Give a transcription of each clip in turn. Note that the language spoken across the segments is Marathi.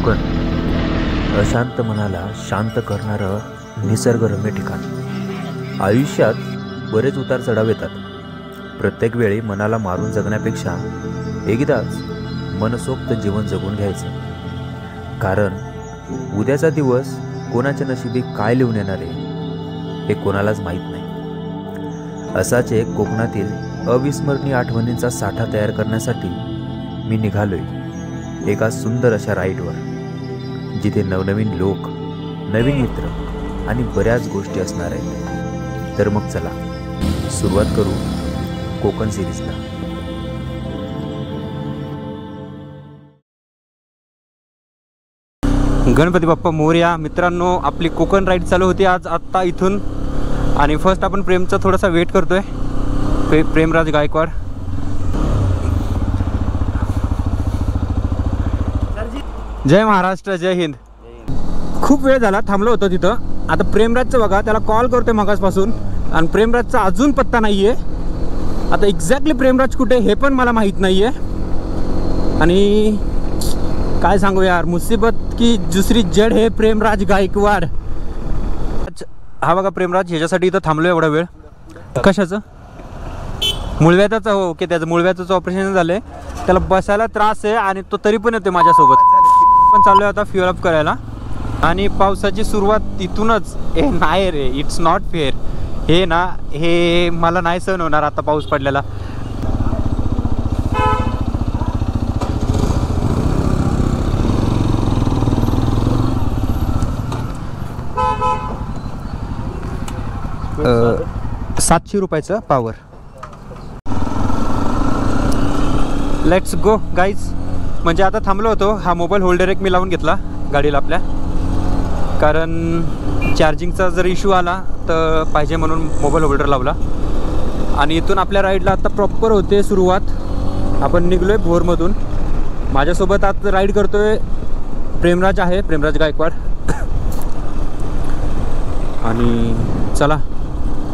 कोकण अशांत मनाला शांत करणारं निसर्गरम्य ठिकाण। आयुष्यात बरेच उतार चढाव येतात। प्रत्येक वेळी मनाला मारून जगण्यापेक्षा एकदाच मनसोक्त जीवन जगून घ्यायचं, कारण उद्याचा दिवस कोणाच्या नशिबी काय लिहून येणार आहे हे कोणालाच माहीत नाही। असाच एक कोकणातील अविस्मरणीय आठवणींचा साठा तयार करण्यासाठी मी निघालोय एका सुंदर अशा राईडवर, जिथे नवनवीन लोक, नवीन मित्र आणि बऱ्याच गोष्टी असणार आहेत। तर मग चला सुरुवात करू कोकण सिरीजला। गणपती बाप्पा मोरया। मित्रांनो, आपली कोकण राईड चालू होती आज आत्ता इथून, आणि फर्स्ट आपण प्रेमचा थोडासा वेट करतोय। प्रेमराज गायकवाड, जय महाराष्ट्र, जय हिंद। खूप वेळ झाला थांबलो होतो तिथं। आता प्रेमराजचं बघा, त्याला कॉल करतोय मगासपासून आणि प्रेमराजचा अजून पत्ता नाहीये। आता एक्झॅक्टली प्रेमराज कुठे हे पण मला माहीत नाहीये, आणि काय सांगू यार, मुसीबत की दुसरी जड है प्रेमराज गायकवाड। हा बघा प्रेमराज, ह्याच्यासाठी इथं थांबलो एवढा वेळ। कशाचं? मुळव्याचं। हो ओके, त्याचं मुळव्याचं ऑपरेशन झालंय, त्याला बसायला त्रास आहे आणि तो तरी पण येतोय माझ्यासोबत। पण चाललोय आता फ्युअल अप करायला, आणि पावसाची सुरुवात इथूनच। हे नाही रे, इट्स नॉट फेअर। हे ना, हे मला नाही सहन होणार आता पाऊस पडलेला। ₹700 पावर। Let's go guys. म्हणजे आता थांबलो होतो, हा मोबाईल होल्डर एक मी लावून घेतला गाडीला आपल्या, कारण चार्जिंगचा जर इश्यू आला तर पाहिजे म्हणून मोबाईल होल्डर लावला। आणि इथून आपल्या राईडला आता प्रॉपर होते सुरुवात। आपण निघलोय भोरमधून। माझ्यासोबत आता राईड करतोय प्रेमराज आहे, प्रेमराज गायकवाड। आणि चला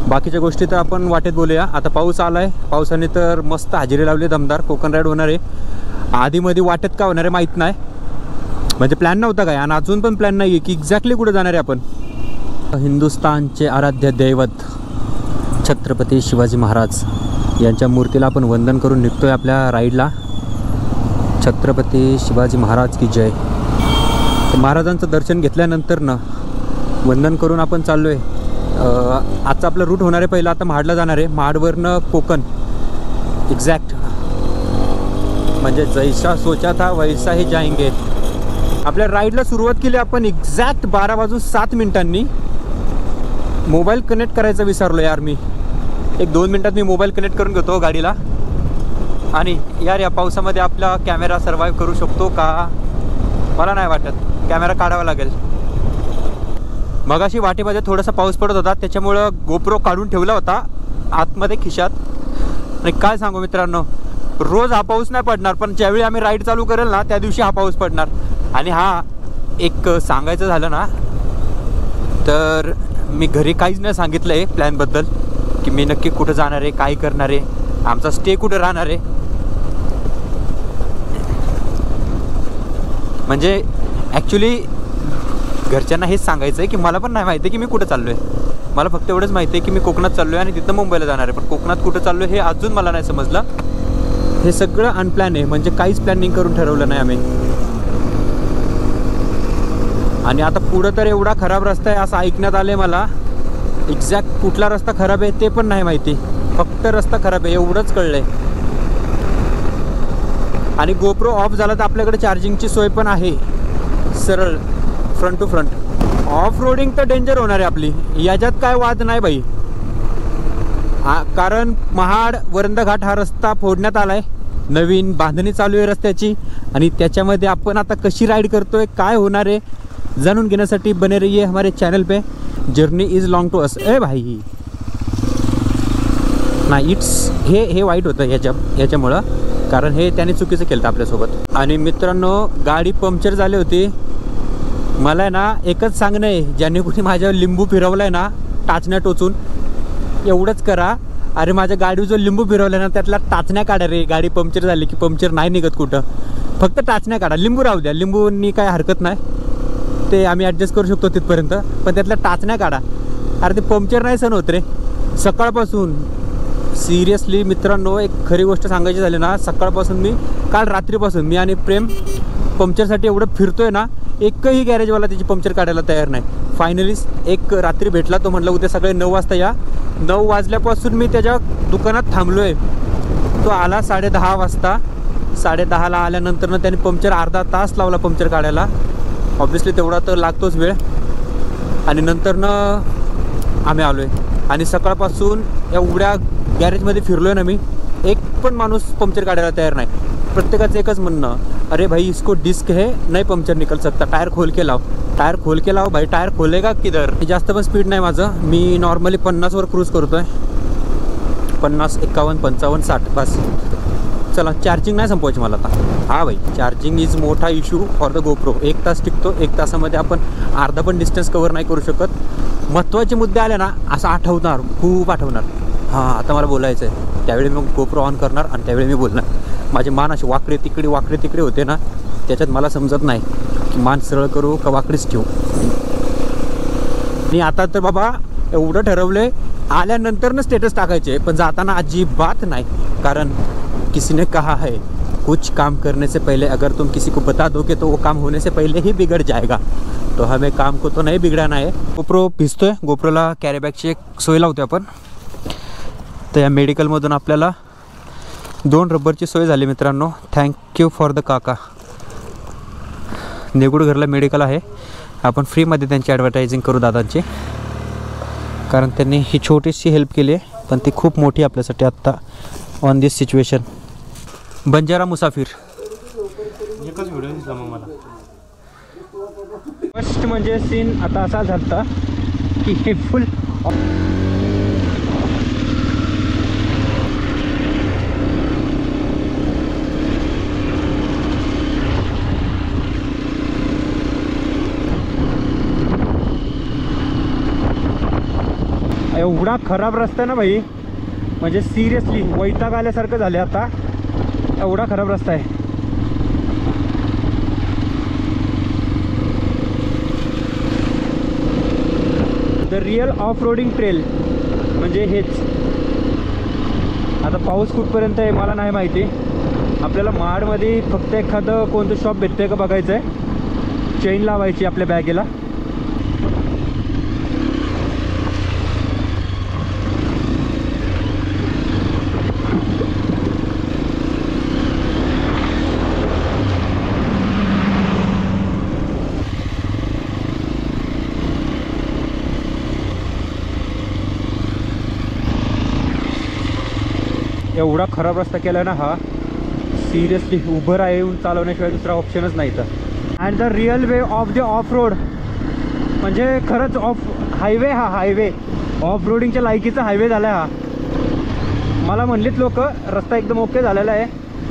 बाकीच्या गोष्टी तर आपण वाटेत बोलूया। आता पाऊस आलाय, पावसाने तर मस्त हजेरी लावली, दमदार कोकण राईड होणार आहे। आधीमध्ये वाटेत का होणार आहे माहीत नाही, म्हणजे प्लॅन नव्हता काय, आणि अजून पण प्लॅन नाही आहे की एक्झॅक्टली कुठे जाणार आहे आपण। हिंदुस्थानचे आराध्य दैवत छत्रपती शिवाजी महाराज यांच्या मूर्तीला आपण वंदन करून निघतोय आपल्या राईडला। छत्रपती शिवाजी महाराज की जय। महाराजांचं दर्शन घेतल्यानंतर ना वंदन करून आपण चाललो आहे। आजचा आपलं रूट होणार आहे, पहिला आता महाडला जाणार आहे, महाडवरनं कोकण एक्झॅक्ट, म्हणजे जैसा सोचा था वैसा ही जाएंगे। आपल्या राईडला सुरुवात केली आपण एक्झॅक्ट 12:07 मोबाईल कनेक्ट करायचा विसरलो यार मी। 1-2 मिनटात मी मोबाईल कनेक्ट करून घेतो गाडीला। आणि यार या पावसामध्ये आपला कॅमेरा सर्वाईव्ह करू शकतो का मला नाही वाटत, कॅमेरा काढावा लागेल। मगाशी वाटेमध्ये थोडासा पाऊस पडत होता, त्याच्यामुळं गोप्रो काढून ठेवला होता आतमध्ये खिशात। आणि काय सांगू मित्रांनो, रोज हा पाऊस नाही पडणार, पण ज्यावेळी आम्ही राईड चालू करेल ना त्या दिवशी हा पाऊस पडणार। आणि हा एक सांगायचं झालं ना तर मी घरी काहीच नाही सांगितलं आहे प्लॅनबद्दल, की मी नक्की कुठं जाणार आहे, काय करणार आहे, आमचा स्टे कुठं राहणार आहे। म्हणजे ॲक्च्युली घरच्यांना हेच सांगायचं आहे की मला पण नाही माहिती आहे की मी कुठं चाललो आहे। मला फक्त एवढंच माहिती आहे की मी कोकणात चाललो आहे आणि तिथं मुंबईला जाणार आहे, पण कोकणात कुठं चाललो आहे हे अजून मला नाही समजलं। हे सगळं अनप्लॅन आहे, म्हणजे काहीच प्लॅनिंग करून ठरवलं नाही आम्ही। आणि आता पुढं तर एवढा खराब रस्ता आहे असं ऐकण्यात आलं आहे मला। एक्झॅक्ट कुठला रस्ता खराब आहे ते पण नाही माहिती, फक्त रस्ता खराब आहे एवढंच कळलं आहे। आणि गोप्रो ऑफ झाला तर आपल्याकडे चार्जिंगची सोय पण आहे, सरळ front to front. Off roading तर डेंजर होणार आहे आपली, याच्यात काय वाद नाही बाई। कारण महाड वरंदा घाट हा रस्ता फोडण्यात आला आहे, नवीन बांधणी चालू आहे रस्त्याची, आणि त्याच्यामध्ये आपण आता कशी राईड करतोय, काय होणार आहे जाणून घेण्यासाठी बने रहिए हमारे चॅनल पे। Journey is long to us. ए भाई नाही, इट्स हे वाईट होतं याच्यामुळं, कारण हे त्याने चुकीचं केलं होतं आपल्यासोबत। आणि मित्रांनो, गाडी पंक्चर झाली होती। मला आहे ना एकच सांगणं आहे, ज्यांनी कुणी माझ्यावर लिंबू फिरवलं आहे ना टाचण्या टोचून, एवढंच करा, अरे माझ्या गाडीवर जो लिंबू फिरवला ना त्यातला टाचण्या काढा रे। गाडी पंक्चर झाली की पंक्चर नाही निघत कुठं, फक्त टाचण्या काढा. लिंबू राहू द्या, लिंबूंनी काय हरकत नाही, ते आम्ही ॲडजस्ट करू शकतो तिथपर्यंत, पण त्यातल्या टाचण्या काढा. अरे ते पंक्चर नाही सण होत रे सकाळपासून. सिरियसली मित्रांनो, एक खरी गोष्ट सांगायची झाली ना, सकाळपासून काल रात्रीपासून मी आणि प्रेम पंक्चरसाठी एवढं फिरतोय ना, एकही गॅरेजवाला त्याची पंक्चर काढायला तयार नाही. फायनली एक रात्री भेटला, तो म्हटलं उद्या सकाळी 9 वाजता या. 9 वाजल्यापासून मी त्याच्या दुकानात थांबलो आहे. तो आला 10:30 वाजता. 10:30ला आल्यानंतर त्याने पंक्चर अर्धा तास लावला पंक्चर काढायला. ऑब्व्हियसली तेवढा तर लागतोच वेळ. आणि नंतरनं आम्ही आलो आहे. आणि सकाळपासून एवढ्या गॅरेजमध्ये फिरलो आहे ना मी, एक पण माणूस पंक्चर काढायला तयार नाही. प्रत्येकाचं एकच म्हणणं, अरे भाई इसको डिस्क है, नहीं पंक्चर निकल सकता, टायर खोल के लाव, टायर खोल के लाव भाई, टायर खोलेगा किधर. जास्त पण स्पीड नाही माझं, मी नॉर्मली 50वर क्रूज करतो आहे. 50, 51, 55, 60 बस. चला, चार्जिंग नाही संपवायची मला आता. हा भाई, चार्जिंग इज मोठा इश्यू फॉर द गोप्रो. 1 तास टिकतो. 1 तासामध्ये आपण अर्धा पण डिस्टन्स कवर नाही करू शकत. महत्त्वाचे मुद्दे आले ना, असं आठवणार, खूप आठवणार. हां, आता मला बोलायचं आहे. त्यावेळी मी गोप्रो ऑन करणार आणि त्यावेळी मी बोलणार. माझे मान असे वाकडे तिकडे होते ना, त्याच्यात मला समजत नाही की मान सरळ करू का वाकडीच ठेवू. आणि आता तर बाबा एवढं ठरवलं आहे, आल्यानंतर स्टेटस टाकायचे, पण जाताना अजिबात नाही. कारण किसी ने कहा है, कुछ काम करने से पहले अगर तुम किसी को बता दो कि तो वो काम होने से पहले ही बिगड़ जाएगा. तो हमें काम को तो नहीं बिगड़ाना है. गोप्रो भिजतोय. गोप्रोला कॅरीबॅगची एक सोय लावतो आपण. तर या मेडिकलमधून आपल्याला 2 रबरची सोय झाली मित्रांनो. थँक्यू फॉर द काका. नेगुडघरला मेडिकल आहे. आपण फ्रीमध्ये त्यांची ॲडव्हर्टायझिंग करू दादांची, कारण त्यांनी ही छोटीशी हेल्प केली आहे, पण ती खूप मोठी आपल्यासाठी आत्ता ऑन दिस सिच्युएशन. बंजारा मुसाफिर एकच व्हिडिओ दिसला मग मला. फर्स्ट म्हणजे सीन आता असा झाला की हे फुल एवढा खराब रस्ता आहे ना भाई, म्हणजे सिरियसली वैताग आल्यासारखं झाले आता. एवढा खराब रस्ता आहे. The real off roading trail म्हणजे हेच. आता पाऊस कुठपर्यंत आहे मला नाही माहिती. आपल्याला महाडमध्ये फक्त एखादं कोणतं शॉप भेटतंय का बघायचं आहे. चेन लावायची आपल्या बॅगेला. एवढा खराब रस्ता केला ना हा, सिरियसली उभं राहून चालवण्याशिवाय दुसरा ऑप्शनच नाही तर. And the real way of the of road म्हणजे खरंच ऑफ हायवे. हा हायवे ऑफ रोडिंगच्या लायकीचा हायवे झाला आहे हा. मला म्हणलीत लोक रस्ता एकदम ओके झालेला आहे,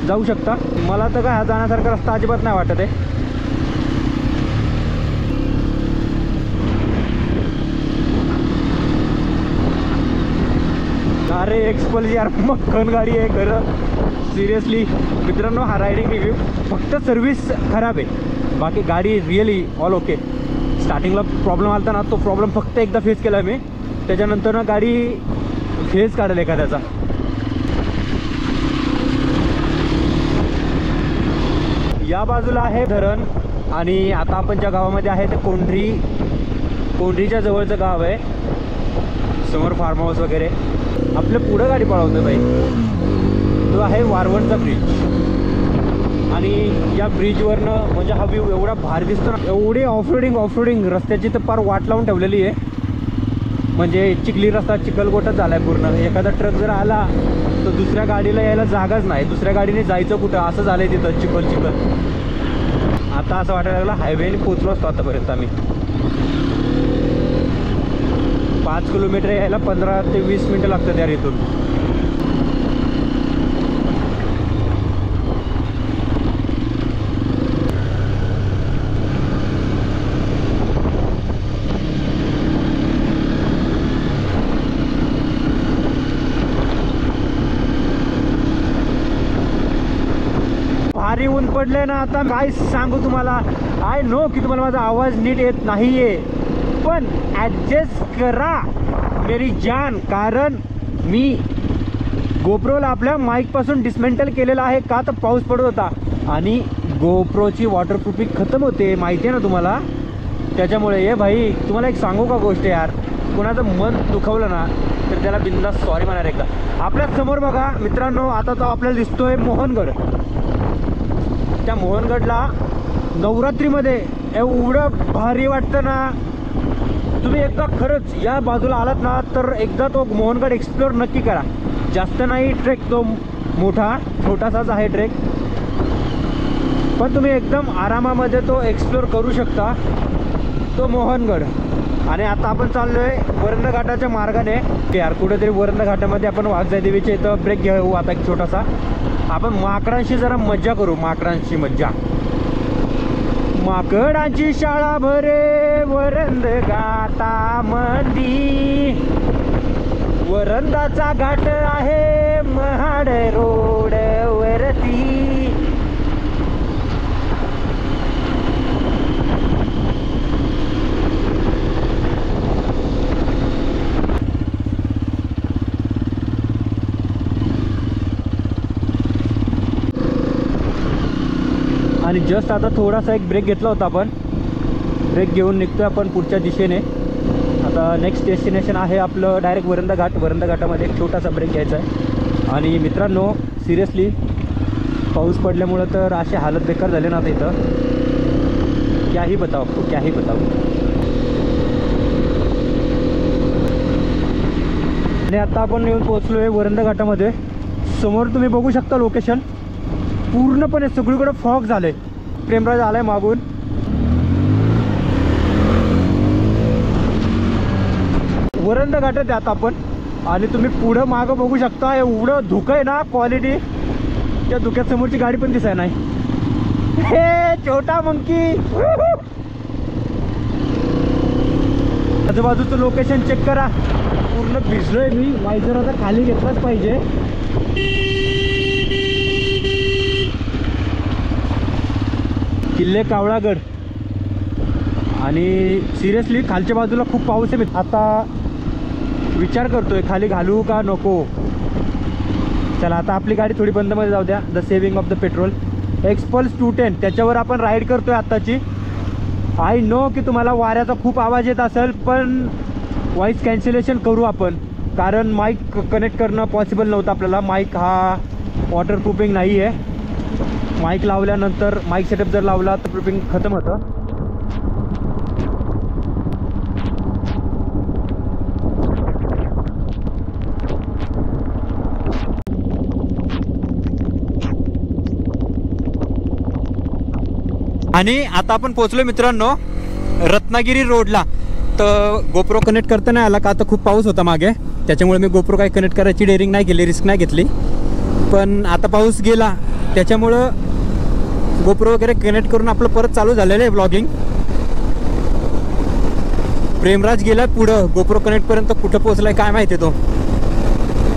जाऊ शकता. मला तर काय हा जाण्यासारखा रस्ता अजिबात नाही वाटत आहे. अरे एक्सपल्स यार, मक्खन गाडी आहे खरं. सिरियसली मित्रांनो, हा रायडिंग रिव्ह्यू. फक्त सर्व्हिस खराब आहे, बाकी गाडी रिअली ऑल ओके. स्टार्टिंगला प्रॉब्लेम आला ना, तो प्रॉब्लेम फक्त एकदा फेस केला मी. त्याच्यानंतर ना गाडी फेस काढेल एखाद्याचा. या बाजूला आहे धरण. आणि आता आपण ज्या गावामध्ये आहे ते कोंढरीच्या जवळचं गाव आहे. समोर फार्म हाऊस वगैरे. आपल्या पुढं गाडी पळवतो भाई. तो आहे वारवणचा ब्रिज. आणि या ब्रिजवरनं म्हणजे हा व्ह्यू एवढा भारी दिसतो ना. एवढे ऑफरोडिंग रस्त्याची तर पार वाट लावून ठेवलेली आहे. म्हणजे चिखली रस्ता चिखलगोटच झाला आहे पूर्ण. एखादा ट्रक जर आला तर दुसऱ्या गाडीला यायला जागाच नाही. दुसऱ्या गाडीने जायचं कुठं असं झालं आहे तिथं. चिखल आता असं वाटायला लागलं हायवेने पोचलो असतो आतापर्यंत आम्ही. 5 किलोमीटर यायला 15 ते 20 मिनटं लागतात यार इथून. भारी ऊन पडले ना आता, काय सांगू तुम्हाला. आय नो की तुम्हाला माझा आवाज नीट येत नाहीये, पण ॲडजस्ट करा मेरी जान, कारण मी गोप्रोला आपल्या माईकपासून डिसमेंटल केलेला आहे. का तर पाऊस पडत होता आणि गोप्रोची वॉटरप्रूफिंग खतम होते, माहिती आहे ना तुम्हाला. त्याच्यामुळे ये भाई, तुम्हाला एक सांगू का गोष्ट यार, कोणाचं मन दुखवलं ना तर त्याला बिंदास सॉरी म्हणार एकदा. आपल्या समोर बघा मित्रांनो, आता तो आपल्याला दिसतोय मोहनगड. त्या मोहनगडला नवरात्रीमध्ये एवढं भारी वाटतं ना. तुम्ही एकदा खरंच या बाजूला आलात ना तर एकदा तो मोहनगड एक्सप्लोअर नक्की करा. जास्त नाही ट्रेक तो मोठा, छोटासाच आहे ट्रेक, पण तुम्ही एकदम आरामामध्ये तो एक्सप्लोअर करू शकता तो मोहनगड. आणि आता आपण चाललो आहे वरंद घाटाच्या मार्गाने. यार कुठेतरी वरंद घाटामध्ये आपण वाघजाई देवीच्या इथं ब्रेक घेऊ आता एक छोटासा. आपण माकडांशी जरा मज्जा करू, माकडांची मज्जा. माकडांची शाळा भरे वरंद घाटामंदी, वरंदाचा घाट आहे महाड रोड वरती. आणि जस्ट आता थोडासा एक ब्रेक घेतला होता आपण, ब्रेक घेऊन निघतोय आपण पुढच्या दिशेने. आता नेक्स्ट डेस्टिनेशन आहे आपलं डायरेक्ट वरंद घाट. वरंद घाटामध्ये एक छोटासा ब्रेक घ्यायचा आहे. आणि मित्रांनो सिरियसली पाऊस पडल्यामुळं तर अशी हालत बेकार झाली ना आता इथं, क्याही बताओ आपको, क्याही बताओ. आणि आता आपण येऊन पोहोचलो आहे वरंद घाटामध्ये. समोर तुम्ही बघू शकता लोकेशन, पूर्णपणे सगळीकडे फॉग झाले. प्रेमराज आलाय मागून. वरंद घाटात आता आपण, आणि तुम्ही पुढं मागं बघू शकता एवढं धुकं आहे ना, क्वालिटी. त्या धुक्यात समोरची गाडी पण दिसाय नाही. हे छोटा मंकी. आजूबाजूचं लोकेशन चेक करा. पूर्ण भिजलोय मी, वायझर आता खाली घेतलाच पाहिजे. किल्ले कावळागड. आणि सिरियसली खालच्या बाजूला खूप पाऊस आहे. आता विचार करतोय खाली घालू का नको. चला आता आपली गाडी थोडी बंदमध्ये जाऊ द्या. The saving of the petrol. XPulse 210 त्याच्यावर आपण राईड करतोय आत्ताची. आय नो की तुम्हाला वाऱ्याचा खूप आवाज येत असेल, पण व्हॉइस कॅन्सलेशन करू आपण, कारण माईक कनेक्ट करणं पॉसिबल नव्हतं आपल्याला. माईक हा वॉटरप्रूफिंग नाही आहे. माईक लावल्यानंतर माईक सेटअप जर लावला तर प्रूफिंग खतम होतं. आणि आता आपण पोहोचलो मित्रांनो रत्नागिरी रोडला. तर गोप्रो कनेक्ट करता नाही आला का, आता खूप पाऊस होता मागे, त्याच्यामुळे मी गोप्रो काही कनेक्ट करायची डेअरिंग नाही केली, रिस्क नाही घेतली. पण आता पाऊस गेला त्याच्यामुळं गोप्रो वगैरे कनेक्ट करून आपलं परत चालू झालेलं आहे व्लॉगिंग. प्रेमराज गेला पुढं, गोप्रो कनेक्टपर्यंत कुठं पोहोचलाय काय माहिती तो.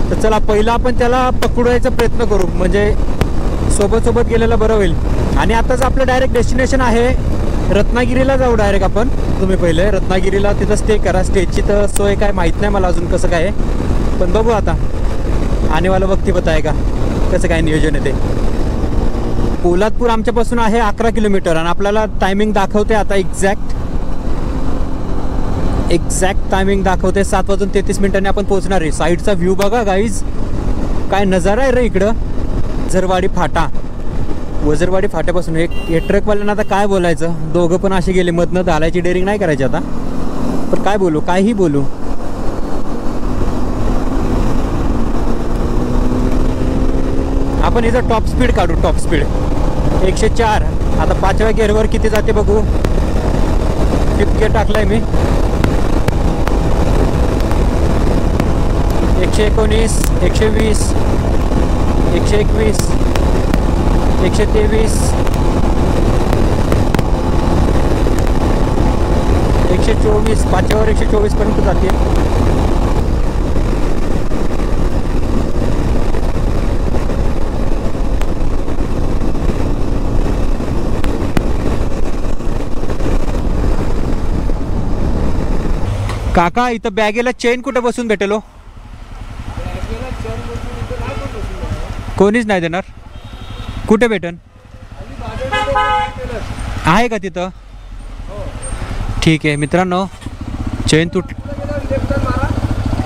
तर चला पहिला आपण त्याला पकडवायचा प्रयत्न करू, म्हणजे सोबत सोबत गेलेला बरं होईल. आणि आताच आपलं डायरेक्ट डेस्टिनेशन आहे रत्नागिरीला जाऊ डायरेक्ट आपण. तुम्ही पहिले रत्नागिरीला तिथं स्टे करा. स्टेची तर सोय काय माहीत नाही मला अजून कसं काय आहे, पण बघू आता आनेवाला वक्ती बताय का कसं काय नियोजन आहे ते. पोलादपूर आमच्यापासून आहे 11 किलोमीटर आणि आपल्याला टायमिंग दाखवते आता एक्झॅक्ट टायमिंग दाखवते 7:33 आपण पोहोचणार आहे. साईडचा व्ह्यू बघा गाईज, काय नजारा आहे रे इकडं. वजरवाडी फाटा, वजरवाडी फाट्यापासून हे ट्रकवाल्यांना आता काय बोलायचं. दोघं पण असे गेले, मधनं घालायची डेअरिंग नाही करायची आता. पण काय बोलू, काहीही बोलू. आपण याचा टॉप स्पीड काढू. Top speed 104. आता 5व्या गिअरवर किती जाते बघू. 5th गिअर टाकलाय मी. 119, 120, 121, 123, 124. 5व्यावर 124 पर्यंत जाते. काका इथं बॅगेला चेन कुठे बसून भेटेल हो? कोणीच नाही देणार. कुठे भेटन आहे का तिथं? ठीक आहे मित्रांनो, चेन तुट.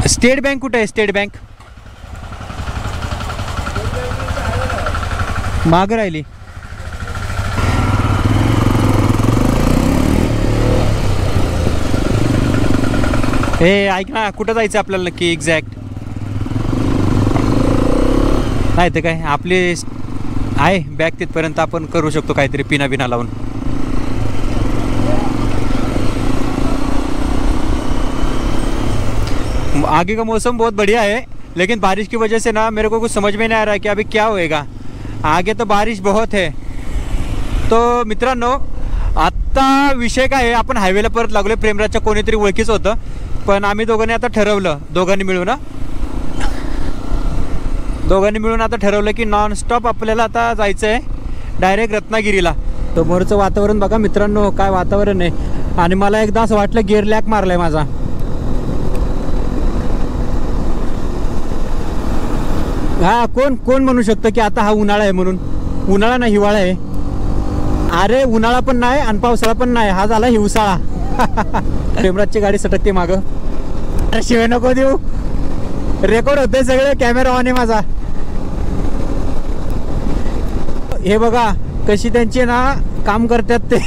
स्टेट बँक कुठे आहे? स्टेट बँक मागं राहिली. ए ऐक ना, कुठं जायचं आपल्याला नक्की एक्झॅक्ट? नाही तर काय, आपली आहे बॅग, तिथपर्यंत आपण करू शकतो काहीतरी पिना बिना लावून. आगे का मौसम बहुत बढ़िया है, लेकिन बारिश की वजह से ना मेरे को कुछ समझ में नहीं आ रहा है कि अभी क्या होएगा. आगे तो बारिश बहुत है. तो मित्रांनो, आत्ता विषय काय आहे, आपण हायवेला परत लागलोय. प्रेमराजच्या कोणीतरी ओळखीचं होतं, पण आम्ही दोघांनी आता ठरवलं, दोघांनी मिळून आता ठरवलं की नॉनस्टॉप आपल्याला आता जायचं आहे डायरेक्ट रत्नागिरीला. समोरचं वातावरण बघा मित्रांनो, काय वातावरण आहे. आणि मला एकदा असं वाटलं गिअर लॅक मारलाय माझा. हा कोण म्हणू शकतं की आता हा उन्हाळा आहे म्हणून? उन्हाळा नाही, हिवाळा आहे. अरे उन्हाळा पण नाही आणि पावसाळा पण नाही, हा झाला हिवसाळा. प्रेमराजची गाडी सटकते मागं. अरे शिवाय नको देऊ, रेकॉर्ड होते सगळे, कॅमेरा ऑन आहे माझा. हे बघा कशी त्यांची ना काम करतात ते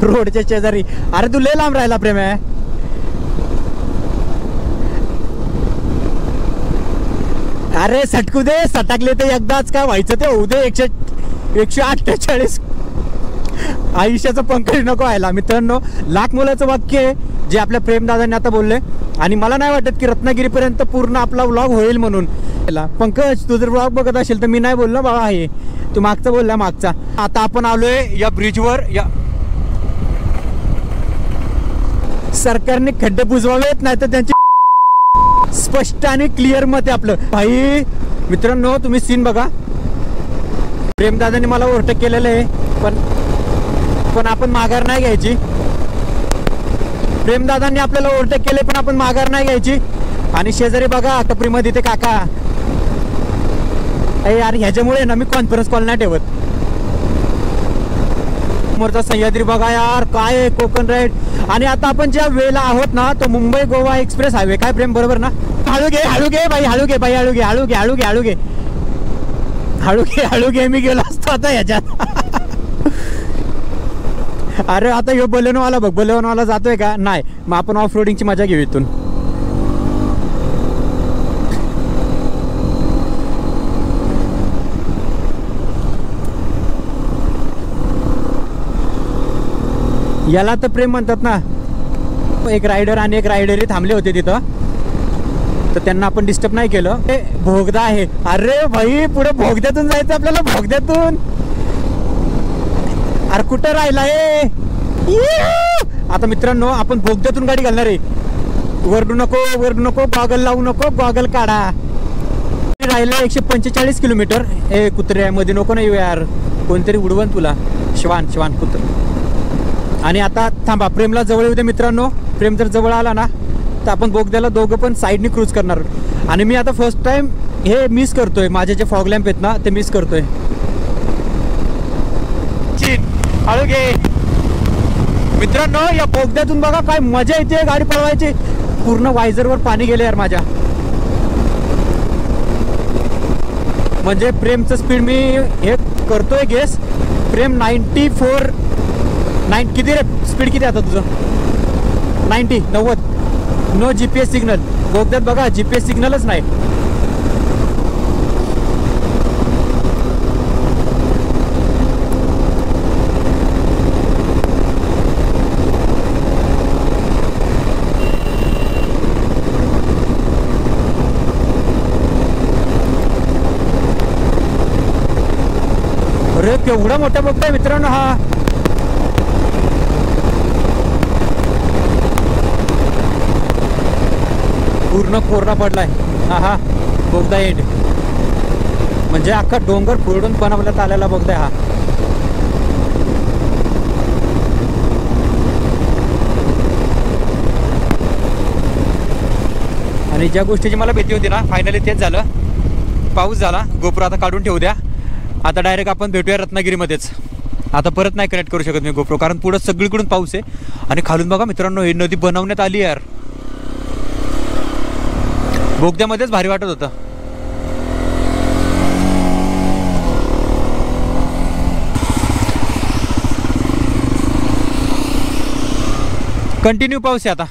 रोडच्या शेजारी. अरे तू लय लांब राहिला प्रेम आहे. अरे सटकू दे, सटकले ते एकदाच, काय व्हायचं ते होऊ दे. 148 आयुष्याचं पंकज नको व्हायला. मित्रांनो, लाख मुलाचं वाक्य आहे जे आपल्या प्रेमदादांनी आता बोलले. आणि मला नाही वाटत की रत्नागिरीपर्यंत पूर्ण आपला व्लॉग होईल म्हणून. पंकज तू जर व्लॉग बघत असेल तर मी नाही बोललो बाबा, आहे तू मागचा बोलला मागचा. आता आपण आलोय या ब्रिजवर. या सरकारने खड्डे बुजवावेत, नाही तर त्यांची स्पष्ट आणि क्लिअर मत आहे आपलं. भाई मित्रांनो, तुम्ही सीन बघा. प्रेमदादांनी मला ओव्हरटेक केलेलं आहे, पण आपण माघार नाही घ्यायची. प्रेमदादांनी आपल्याला ओव्हरटेक केले, पण आपण माघार नाही घ्यायची. आणि शेजारी बघा टपरीमध्ये ते काका. अरे यार, ह्याच्यामुळे ना मी कॉन्फरन्स कॉल नाही ठेवत. समोरचा सह्याद्री बघा यार, काय आहे कोकण राईड. आणि आता आपण ज्या वेळेला आहोत ना, तो मुंबई गोवा एक्सप्रेस हायवे. काय प्रेम बरोबर ना? हळू घे बाई, हळू घे. मी गेलो असतो आता ह्याच्यात. अरे आता ह्यो बलेनोवाला बघ, बलेनोवाला जातोय का? नाही. मग आपण ऑफ रोडिंगची मजा घेऊ इथून. याला तर प्रेम म्हणतात ना. एक रायडर आणि एक रायडरी थांबले होते तिथं, तर त्यांना आपण डिस्टर्ब नाही केलं. ते भोगदा आहे. अरे भाई, पुढे भोगद्यातून जायचं आपल्याला, भोगद्यातून. अरे कुठं राहिलाय? आता मित्रांनो, आपण भोगद्यातून गाडी घालणार आहे. वरडू नको, गॉगल लावू नको, गॉगल काढा. राहिला 145 किलोमीटर. ए कुत्र्या मध्ये नको नाही यार, कोणतरी उडवण तुला. श्वान कुत्र. आणि आता थांबा, प्रेमला जवळ येऊ दे मित्रांनो. प्रेम जर जवळ आला ना, तर आपण बोगद्याला दोघं पण साईडनी क्रूज करणार. आणि मी आता फर्स्ट टाइम हे मिस करतोय, माझे जे फॉग लॅम्प आहेत ना ते मिस करतोय. हळू घे मित्रांनो. या बोगद्यातून बघा काय मजा येते गाडी पळवायची. पूर्ण वायझरवर पाणी गेले यार माझ्या. म्हणजे प्रेमचं स्पीड मी हे करतोय गेस. प्रेम 94 किती रे स्पीड किती आता तुझं? 90 नो GPS सिग्नल. बोगद्यात बघा GPS सिग्नलच नाही. अरे केवढा मोठा बोगदा आहे मित्रांनो हा. पूर्ण कोरडा पडलाय. हा बोगदा एंड म्हणजे अख्खा डोंगर फोडून बनवण्यात आलेला बोगदा हा. आणि ज्या गोष्टीची मला भीती होती ना, फायनली तेच झालं. पाऊस झाला, गोप्रो आता काढून ठेवू द्या. आता डायरेक्ट आपण भेटूया रत्नागिरीमध्येच. आता परत नाही कनेक्ट करू शकत मी गोप्रो, कारण पुढं सगळीकडून पाऊस आहे. आणि खालून बघा मित्रांनो, ही नदी बनवण्यात आली यार. बोगद्यामध्येच भारी वाटत होतं. कंटिन्यू पाऊस आहे आता.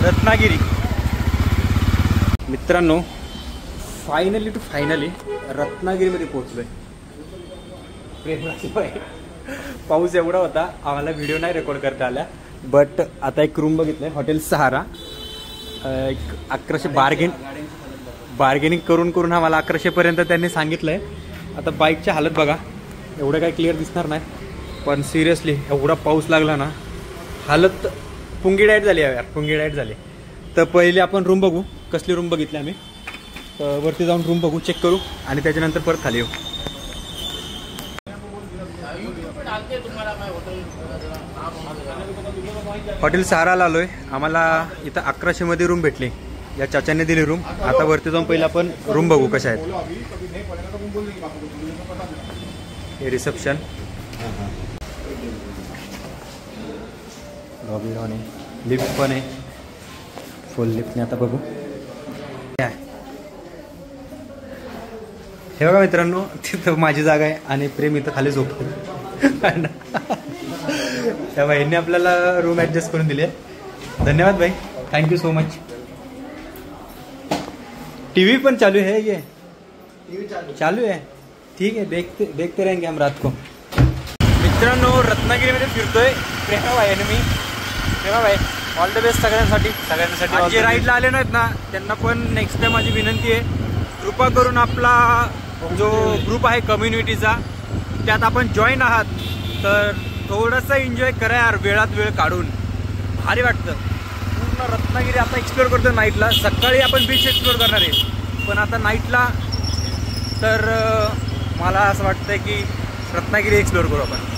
रत्नागिरी मित्रांनो, फायनली रत्नागिरीमध्ये पोहोचलोय. पाऊस एवढा होता, आम्हाला व्हिडिओ नाही रेकॉर्ड करता आला. बट आता एक रूम बघितलंय, हॉटेल सहारा. एक 1100 बार्गेनिंग करून आम्हाला 1100 त्यांनी सांगितलंय. आता बाईकची हालत बघा, एवढं काय क्लिअर दिसणार नाही, पण सिरियसली एवढा पाऊस लागला ना, हालत पुंगी डाएट झाली यार, पुंगी डाएट झाली. तर पहिले आपण रूम बघू, कसली रूम बघितली आम्ही. तर वरती जाऊन रूम बघू, चेक करू आणि त्याच्यानंतर परत खाली येऊ. हॉटेल सहाराला आलोय. आम्हाला इथं 1100 मध्ये रूम भेटली, या चाचाने दिली रूम. आता वरती जाऊन पहिले आपण रूम बघू कशा आहेत. हे रिसेप्शन, लॉबी आहे, लिफ्ट पण आहे, फुल लिफ्टने आता बघू. हे बघा मित्रांनो, तिथं माझी जागा आहे आणि प्रेम इथं खाली झोपतो. त्या बाईंनी आपल्याला रूम ॲडजस्ट करून दिली आहे. धन्यवाद भाई, थँक्यू सो मच. टीवी पण चालू है, ये चालू है, ठीक है, देखते रहेंगे हम रात को. मित्रांनो, रत्नागिरीमध्ये फिरतोय प्रेमा भाई आणि मी. प्रेमा भाई, ऑल द बेस्ट सगळ्यांसाठी. जे राईडला आले नाहीत ना, त्यांना पण नेक्स्ट टाइम माझी विनंती आहे, कृपा करून आपला जो ग्रुप आहे कम्युनिटीचा, त्यात आपण जॉईन आहात तर थोडंसं एन्जॉय करा यार, वेळात वेळ काढून. भारी वाटतं. पूर्ण रत्नागिरी आता एक्सप्लोअर करतो नाईटला. सकाळी आपण बीच एक्सप्लोअर करणार आहे, पण आता नाईटला तर मला असं वाटतं की रत्नागिरी एक्सप्लोअर करू आपण.